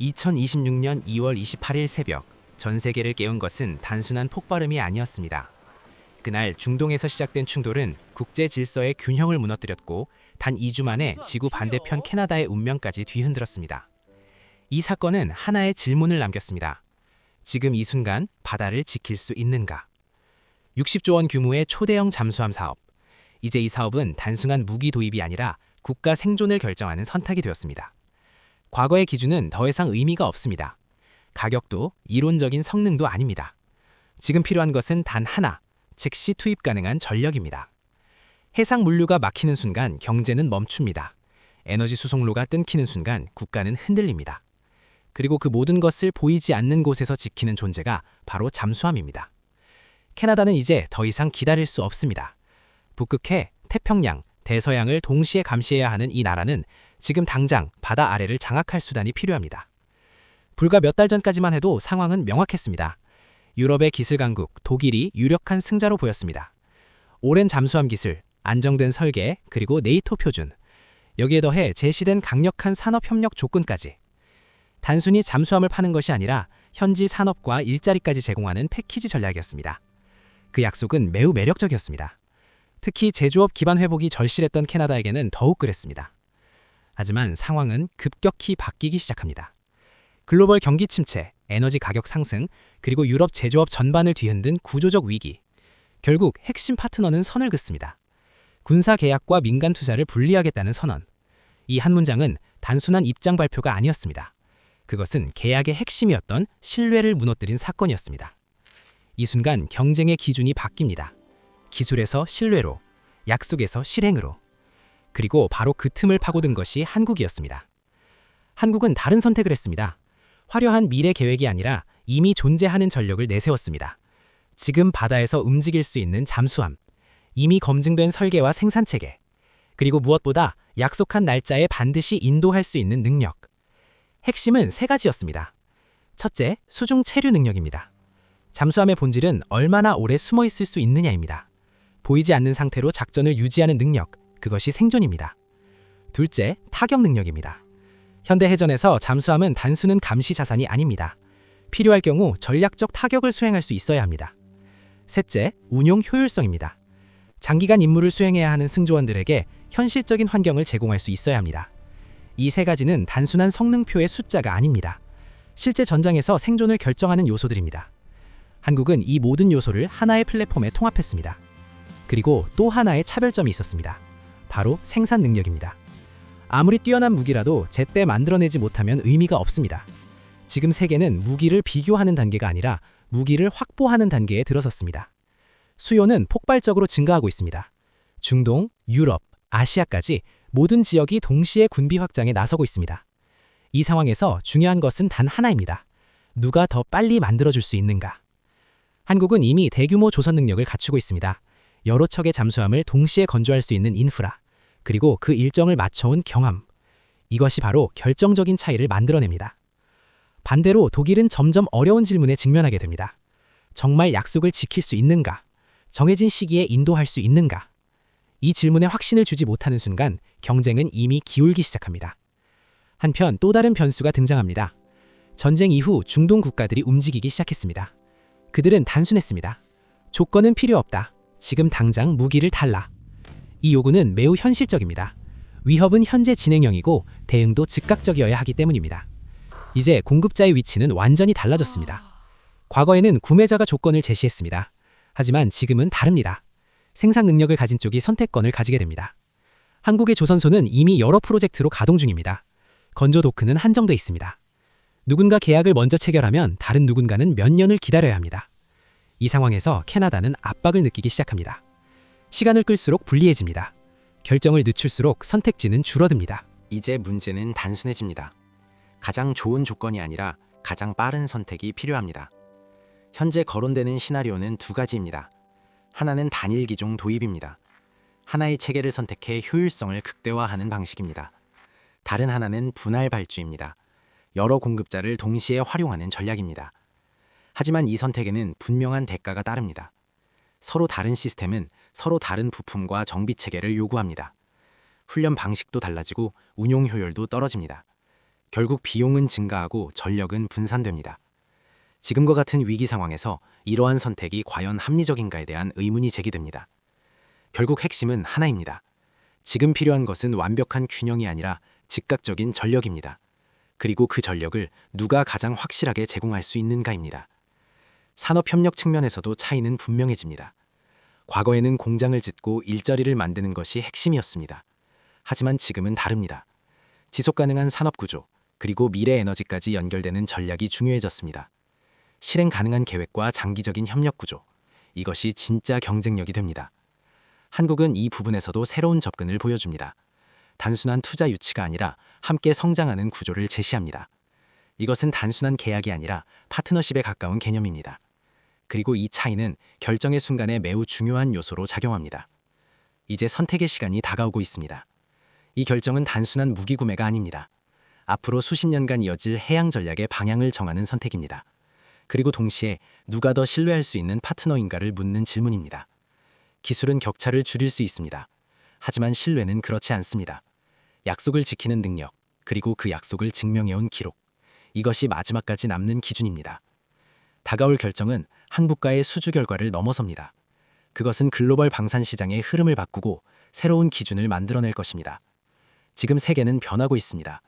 2026년 2월 28일 새벽, 전 세계를 깨운 것은 단순한 폭발음이 아니었습니다. 그날 중동에서 시작된 충돌은 국제 질서의 균형을 무너뜨렸고 단 2주 만에 지구 반대편 캐나다의 운명까지 뒤흔들었습니다. 이 사건은 하나의 질문을 남겼습니다. 지금 이 순간 바다를 지킬 수 있는가? 60조 원 규모의 초대형 잠수함 사업. 이제 이 사업은 단순한 무기 도입이 아니라 국가 생존을 결정하는 선택이 되었습니다. 과거의 기준은 더 이상 의미가 없습니다. 가격도 이론적인 성능도 아닙니다. 지금 필요한 것은 단 하나, 즉시 투입 가능한 전력입니다. 해상 물류가 막히는 순간 경제는 멈춥니다. 에너지 수송로가 끊기는 순간 국가는 흔들립니다. 그리고 그 모든 것을 보이지 않는 곳에서 지키는 존재가 바로 잠수함입니다. 캐나다는 이제 더 이상 기다릴 수 없습니다. 북극해, 태평양, 대서양을 동시에 감시해야 하는 이 나라는 지금 당장 바다 아래를 장악할 수단이 필요합니다. 불과 몇 달 전까지만 해도 상황은 명확했습니다. 유럽의 기술 강국 독일이 유력한 승자로 보였습니다. 오랜 잠수함 기술, 안정된 설계, 그리고 네이토 표준. 여기에 더해 제시된 강력한 산업협력 조건까지. 단순히 잠수함을 파는 것이 아니라 현지 산업과 일자리까지 제공하는 패키지 전략이었습니다. 그 약속은 매우 매력적이었습니다. 특히 제조업 기반 회복이 절실했던 캐나다에게는 더욱 그랬습니다. 하지만 상황은 급격히 바뀌기 시작합니다. 글로벌 경기 침체, 에너지 가격 상승, 그리고 유럽 제조업 전반을 뒤흔든 구조적 위기. 결국 핵심 파트너는 선을 긋습니다. 군사 계약과 민간 투자를 분리하겠다는 선언. 이 한 문장은 단순한 입장 발표가 아니었습니다. 그것은 계약의 핵심이었던 신뢰를 무너뜨린 사건이었습니다. 이 순간 경쟁의 기준이 바뀝니다. 기술에서 신뢰로, 약속에서 실행으로. 그리고 바로 그 틈을 파고든 것이 한국이었습니다. 한국은 다른 선택을 했습니다. 화려한 미래 계획이 아니라 이미 존재하는 전력을 내세웠습니다. 지금 바다에서 움직일 수 있는 잠수함, 이미 검증된 설계와 생산체계, 그리고 무엇보다 약속한 날짜에 반드시 인도할 수 있는 능력. 핵심은 세 가지였습니다. 첫째, 수중 체류 능력입니다. 잠수함의 본질은 얼마나 오래 숨어 있을 수 있느냐입니다. 보이지 않는 상태로 작전을 유지하는 능력, 그것이 생존입니다. 둘째, 타격 능력입니다. 현대 해전에서 잠수함은 단순한 감시 자산이 아닙니다. 필요할 경우 전략적 타격을 수행할 수 있어야 합니다. 셋째, 운용 효율성입니다. 장기간 임무를 수행해야 하는 승조원들에게 현실적인 환경을 제공할 수 있어야 합니다. 이 세 가지는 단순한 성능표의 숫자가 아닙니다. 실제 전장에서 생존을 결정하는 요소들입니다. 한국은 이 모든 요소를 하나의 플랫폼에 통합했습니다. 그리고 또 하나의 차별점이 있었습니다. 바로 생산 능력입니다. 아무리 뛰어난 무기라도 제때 만들어내지 못하면 의미가 없습니다. 지금 세계는 무기를 비교하는 단계가 아니라 무기를 확보하는 단계에 들어섰습니다. 수요는 폭발적으로 증가하고 있습니다. 중동, 유럽, 아시아까지 모든 지역이 동시에 군비 확장에 나서고 있습니다. 이 상황에서 중요한 것은 단 하나입니다. 누가 더 빨리 만들어줄 수 있는가? 한국은 이미 대규모 조선 능력을 갖추고 있습니다. 여러 척의 잠수함을 동시에 건조할 수 있는 인프라, 그리고 그 일정을 맞춰온 경험. 이것이 바로 결정적인 차이를 만들어냅니다. 반대로 독일은 점점 어려운 질문에 직면하게 됩니다. 정말 약속을 지킬 수 있는가? 정해진 시기에 인도할 수 있는가? 이 질문에 확신을 주지 못하는 순간 경쟁은 이미 기울기 시작합니다. 한편 또 다른 변수가 등장합니다. 전쟁 이후 중동 국가들이 움직이기 시작했습니다. 그들은 단순했습니다. 조건은 필요 없다. 지금 당장 무기를 달라. 이 요구는 매우 현실적입니다. 위협은 현재 진행형이고 대응도 즉각적이어야 하기 때문입니다. 이제 공급자의 위치는 완전히 달라졌습니다. 과거에는 구매자가 조건을 제시했습니다. 하지만 지금은 다릅니다. 생산 능력을 가진 쪽이 선택권을 가지게 됩니다. 한국의 조선소는 이미 여러 프로젝트로 가동 중입니다. 건조 도크는 한정돼 있습니다. 누군가 계약을 먼저 체결하면 다른 누군가는 몇 년을 기다려야 합니다. 이 상황에서 캐나다는 압박을 느끼기 시작합니다. 시간을 끌수록 불리해집니다. 결정을 늦출수록 선택지는 줄어듭니다. 이제 문제는 단순해집니다. 가장 좋은 조건이 아니라 가장 빠른 선택이 필요합니다. 현재 거론되는 시나리오는 두 가지입니다. 하나는 단일 기종 도입입니다. 하나의 체계를 선택해 효율성을 극대화하는 방식입니다. 다른 하나는 분할 발주입니다. 여러 공급자를 동시에 활용하는 전략입니다. 하지만 이 선택에는 분명한 대가가 따릅니다. 서로 다른 시스템은 서로 다른 부품과 정비 체계를 요구합니다. 훈련 방식도 달라지고 운용 효율도 떨어집니다. 결국 비용은 증가하고 전력은 분산됩니다. 지금과 같은 위기 상황에서 이러한 선택이 과연 합리적인가에 대한 의문이 제기됩니다. 결국 핵심은 하나입니다. 지금 필요한 것은 완벽한 균형이 아니라 즉각적인 전력입니다. 그리고 그 전력을 누가 가장 확실하게 제공할 수 있는가입니다. 산업협력 측면에서도 차이는 분명해집니다. 과거에는 공장을 짓고 일자리를 만드는 것이 핵심이었습니다. 하지만 지금은 다릅니다. 지속가능한 산업구조, 그리고 미래 에너지까지 연결되는 전략이 중요해졌습니다. 실행 가능한 계획과 장기적인 협력 구조, 이것이 진짜 경쟁력이 됩니다. 한국은 이 부분에서도 새로운 접근을 보여줍니다. 단순한 투자 유치가 아니라 함께 성장하는 구조를 제시합니다. 이것은 단순한 계약이 아니라 파트너십에 가까운 개념입니다. 그리고 이 차이는 결정의 순간에 매우 중요한 요소로 작용합니다. 이제 선택의 시간이 다가오고 있습니다. 이 결정은 단순한 무기 구매가 아닙니다. 앞으로 수십 년간 이어질 해양 전략의 방향을 정하는 선택입니다. 그리고 동시에 누가 더 신뢰할 수 있는 파트너인가를 묻는 질문입니다. 기술은 격차를 줄일 수 있습니다. 하지만 신뢰는 그렇지 않습니다. 약속을 지키는 능력, 그리고 그 약속을 증명해온 기록, 이것이 마지막까지 남는 기준입니다. 다가올 결정은 한 국가의 수주 결과를 넘어섭니다. 그것은 글로벌 방산 시장의 흐름을 바꾸고 새로운 기준을 만들어낼 것입니다. 지금 세계는 변하고 있습니다.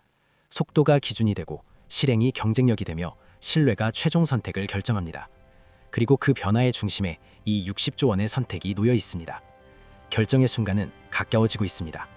속도가 기준이 되고 실행이 경쟁력이 되며 신뢰가 최종 선택을 결정합니다. 그리고 그 변화의 중심에 이 60조 원의 선택이 놓여 있습니다. 결정의 순간은 가까워지고 있습니다.